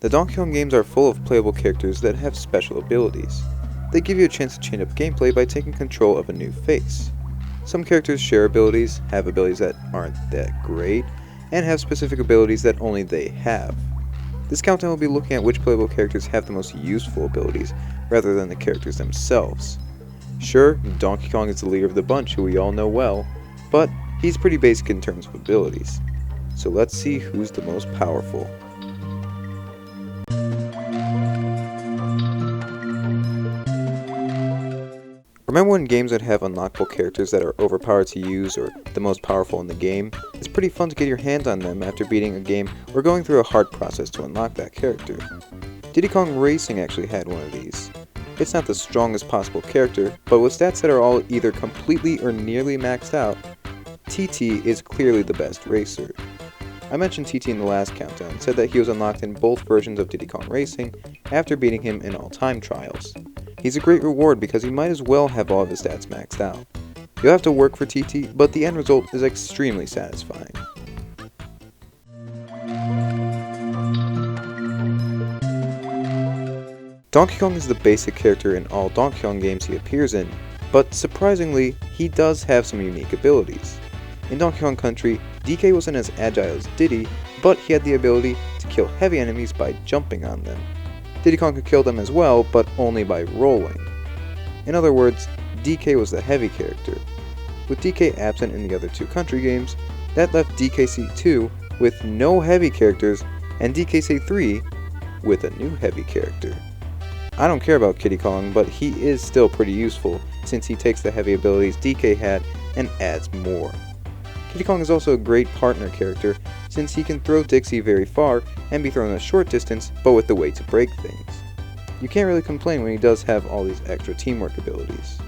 The Donkey Kong games are full of playable characters that have special abilities. They give you a chance to change up gameplay by taking control of a new face. Some characters share abilities, have abilities that aren't that great, and have specific abilities that only they have. This countdown will be looking at which playable characters have the most useful abilities, rather than the characters themselves. Sure, Donkey Kong is the leader of the bunch who we all know well, but he's pretty basic in terms of abilities. So let's see who's the most powerful. Remember when games that have unlockable characters that are overpowered to use or the most powerful in the game? It's pretty fun to get your hands on them after beating a game or going through a hard process to unlock that character. Diddy Kong Racing actually had one of these. It's not the strongest possible character, but with stats that are all either completely or nearly maxed out, TT is clearly the best racer. I mentioned TT in the last countdown and said that he was unlocked in both versions of Diddy Kong Racing after beating him in all time trials. He's a great reward because he might as well have all of his stats maxed out. You'll have to work for TT, but the end result is extremely satisfying. Donkey Kong is the basic character in all Donkey Kong games he appears in, but surprisingly, he does have some unique abilities. In Donkey Kong Country, DK wasn't as agile as Diddy, but he had the ability to kill heavy enemies by jumping on them. Diddy Kong could kill them as well, but only by rolling. In other words, DK was the heavy character. With DK absent in the other two Country games, that left DKC2 with no heavy characters and DKC3 with a new heavy character. I don't care about Kiddy Kong, but he is still pretty useful since he takes the heavy abilities DK had and adds more. Kiddy Kong is also a great partner character since he can throw Dixie very far and be thrown a short distance, but with the way to break things. You can't really complain when he does have all these extra teamwork abilities.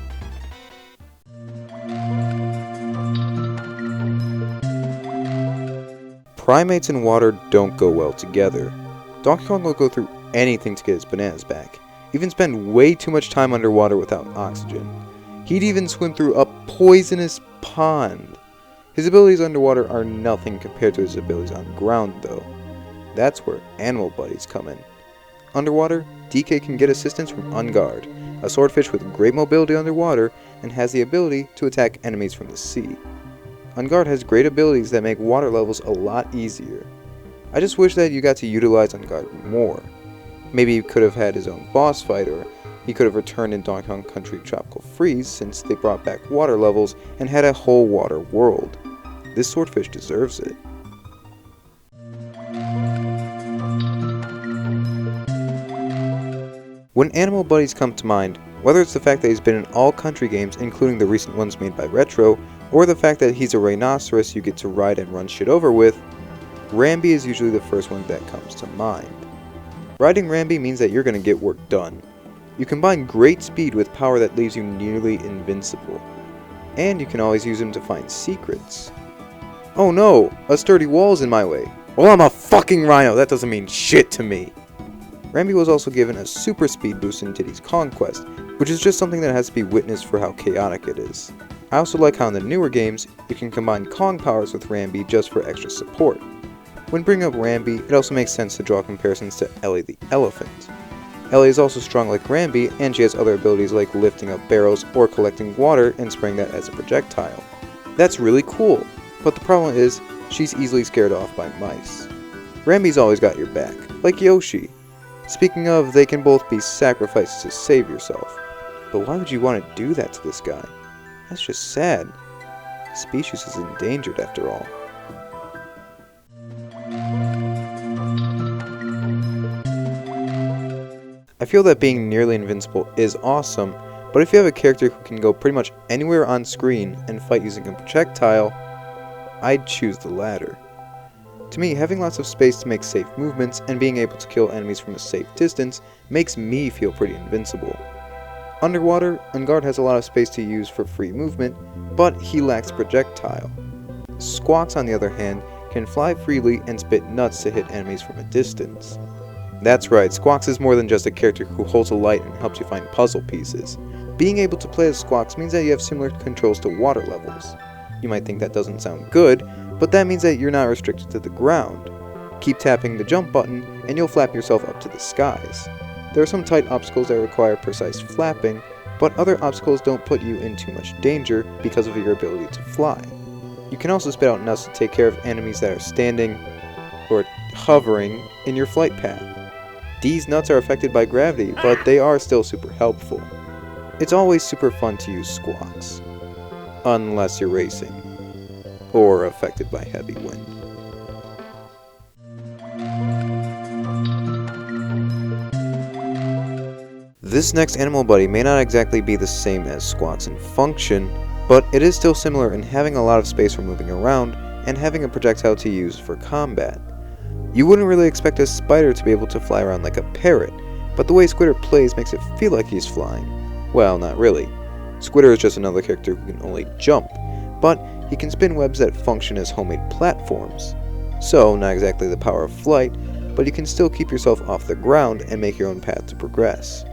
Primates and water don't go well together. Donkey Kong will go through anything to get his bananas back, even spend way too much time underwater without oxygen. He'd even swim through a poisonous pond. His abilities underwater are nothing compared to his abilities on ground though. That's where animal buddies come in. Underwater, DK can get assistance from Ungard, a swordfish with great mobility underwater and has the ability to attack enemies from the sea. Ungard has great abilities that make water levels a lot easier. I just wish that you got to utilize Ungard more. Maybe he could have had his own boss fight, or he could have returned in Donkey Kong Country Tropical Freeze since they brought back water levels and had a whole water world. This swordfish deserves it. When animal buddies come to mind, whether it's the fact that he's been in all Country games including the recent ones made by Retro, or the fact that he's a rhinoceros you get to ride and run shit over with, Rambi is usually the first one that comes to mind. Riding Rambi means that you're going to get work done. You combine great speed with power that leaves you nearly invincible. And you can always use him to find secrets. Oh no, a sturdy wall's in my way. Well, I'm a fucking rhino, that doesn't mean shit to me. Rambi was also given a super speed boost in Diddy's Conquest, which is just something that has to be witnessed for how chaotic it is. I also like how in the newer games, you can combine Kong powers with Rambi just for extra support. When bringing up Rambi, it also makes sense to draw comparisons to Ellie the elephant. Ellie is also strong like Rambi, and she has other abilities like lifting up barrels or collecting water and spraying that as a projectile. That's really cool, but the problem is, she's easily scared off by mice. Rambi's always got your back, like Yoshi. Speaking of, they can both be sacrificed to save yourself. But why would you want to do that to this guy? That's just sad. The species is endangered after all. I feel that being nearly invincible is awesome, but if you have a character who can go pretty much anywhere on screen and fight using a projectile, I'd choose the latter. To me, having lots of space to make safe movements and being able to kill enemies from a safe distance makes me feel pretty invincible. Underwater, Ungard has a lot of space to use for free movement, but he lacks projectile. Squawks, on the other hand, can fly freely and spit nuts to hit enemies from a distance. That's right, Squawks is more than just a character who holds a light and helps you find puzzle pieces. Being able to play as Squawks means that you have similar controls to water levels. You might think that doesn't sound good, but that means that you're not restricted to the ground. Keep tapping the jump button, and you'll flap yourself up to the skies. There are some tight obstacles that require precise flapping, but other obstacles don't put you in too much danger because of your ability to fly. You can also spit out nuts to take care of enemies that are standing or hovering in your flight path. These nuts are affected by gravity, but they are still super helpful. It's always super fun to use squawks, unless you're racing, or affected by heavy wind. This next animal buddy may not exactly be the same as squawks in function, but it is still similar in having a lot of space for moving around and having a projectile to use for combat. You wouldn't really expect a spider to be able to fly around like a parrot, but the way Squidder plays makes it feel like he's flying. Well, not really. Squidder is just another character who can only jump, but he can spin webs that function as homemade platforms. So, not exactly the power of flight, but you can still keep yourself off the ground and make your own path to progress.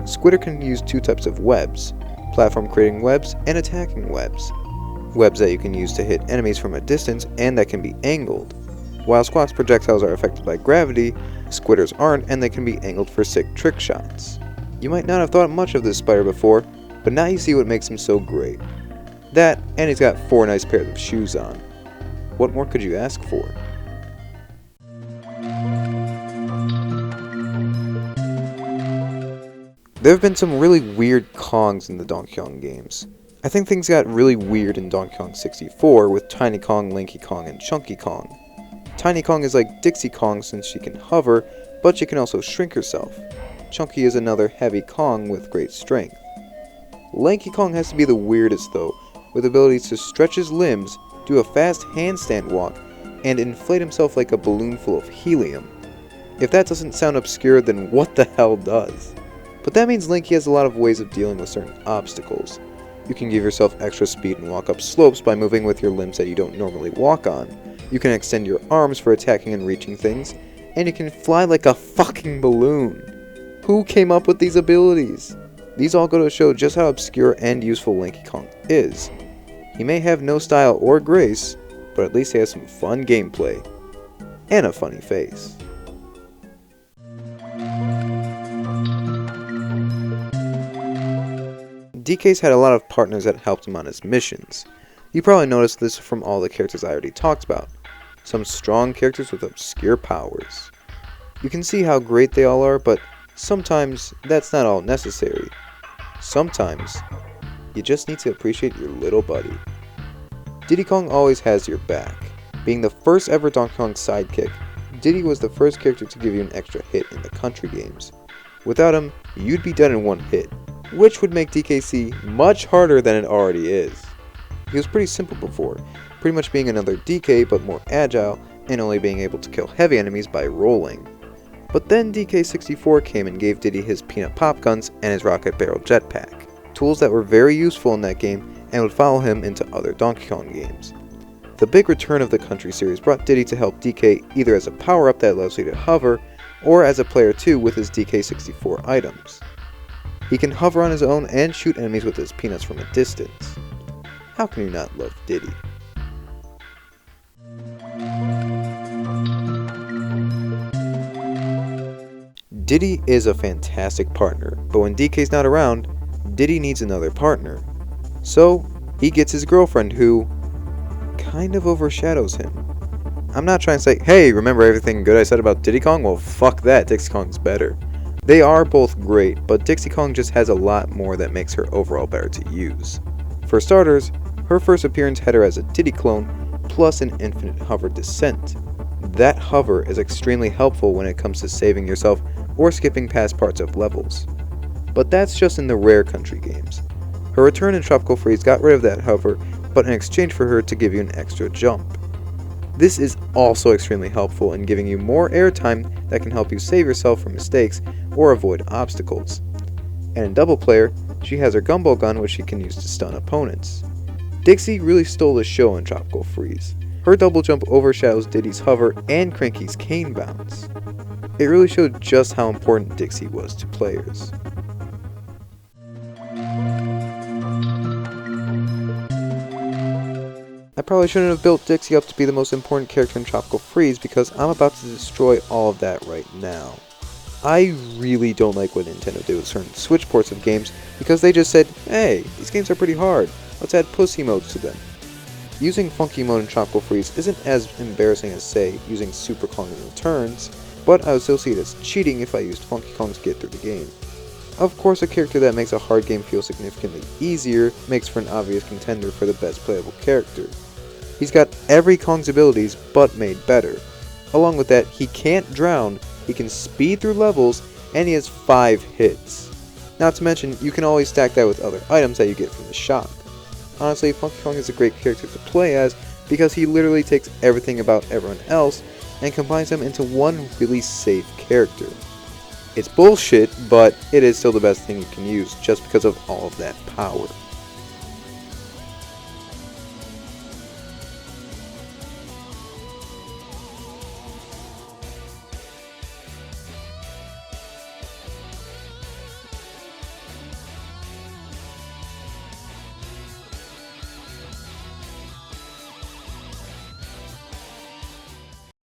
Squidder can use two types of webs, platform creating webs and attacking webs. Webs that you can use to hit enemies from a distance and that can be angled. While Squawk's projectiles are affected by gravity, Squidder's aren't and they can be angled for sick trick shots. You might not have thought much of this spider before, but now you see what makes him so great. That, and he's got 4 nice pairs of shoes on. What more could you ask for? There have been some really weird Kongs in the Donkey Kong games. I think things got really weird in Donkey Kong 64 with Tiny Kong, Lanky Kong, and Chunky Kong. Tiny Kong is like Dixie Kong since she can hover, but she can also shrink herself. Chunky is another heavy Kong with great strength. Lanky Kong has to be the weirdest though, with abilities to stretch his limbs, do a fast handstand walk, and inflate himself like a balloon full of helium. If that doesn't sound obscure, then what the hell does? But that means Lanky has a lot of ways of dealing with certain obstacles. You can give yourself extra speed and walk up slopes by moving with your limbs that you don't normally walk on. You can extend your arms for attacking and reaching things, and you can fly like a fucking balloon. Who came up with these abilities? These all go to show just how obscure and useful Lanky Kong is. He may have no style or grace, but at least he has some fun gameplay. And a funny face. DK's had a lot of partners that helped him on his missions. You probably noticed this from all the characters I already talked about. Some strong characters with obscure powers. You can see how great they all are, but sometimes that's not all necessary. Sometimes you just need to appreciate your little buddy. Diddy Kong always has your back. Being the first ever Donkey Kong sidekick, Diddy was the first character to give you an extra hit in the country games. Without him, you'd be done in one hit, which would make DKC much harder than it already is. He was pretty simple before, pretty much being another DK but more agile and only being able to kill heavy enemies by rolling. But then DK64 came and gave Diddy his peanut pop guns and his rocket barrel jetpack, tools that were very useful in that game and would follow him into other Donkey Kong games. The big return of the country series brought Diddy to help DK either as a power-up that allows you to hover, or as a player too with his DK64 items. He can hover on his own and shoot enemies with his peanuts from a distance. How can you not love Diddy? Diddy is a fantastic partner, but when DK's not around, Diddy needs another partner. So, he gets his girlfriend who kind of overshadows him. I'm not trying to say, hey, remember everything good I said about Diddy Kong? Well, fuck that, Dixie Kong's better. They are both great, but Dixie Kong just has a lot more that makes her overall better to use. For starters, her first appearance had her as a Diddy clone, plus an infinite hover descent. That hover is extremely helpful when it comes to saving yourself or skipping past parts of levels. But that's just in the rare country games. Her return in Tropical Freeze got rid of that hover, but in exchange for her to give you an extra jump. This is also extremely helpful in giving you more airtime that can help you save yourself from mistakes or avoid obstacles. And in double player, she has her gumball gun which she can use to stun opponents. Dixie really stole the show in Tropical Freeze. Her double jump overshadows Diddy's hover and Cranky's cane bounce. It really showed just how important Dixie was to players. I probably shouldn't have built Dixie up to be the most important character in Tropical Freeze because I'm about to destroy all of that right now. I really don't like what Nintendo did with certain Switch ports of games because they just said, hey, these games are pretty hard, let's add pussy modes to them. Using Funky Mode in Tropical Freeze isn't as embarrassing as, say, using Super Kong in Returns, but I would still see it as cheating if I used Funky Kong to get through the game. Of course, a character that makes a hard game feel significantly easier makes for an obvious contender for the best playable character. He's got every Kong's abilities, but made better. Along with that, he can't drown, he can speed through levels, and he has 5 hits. Not to mention, you can always stack that with other items that you get from the shop. Honestly, Funky Kong is a great character to play as because he literally takes everything about everyone else and combines them into one really safe character. It's bullshit, but it is still the best thing you can use just because of all of that power.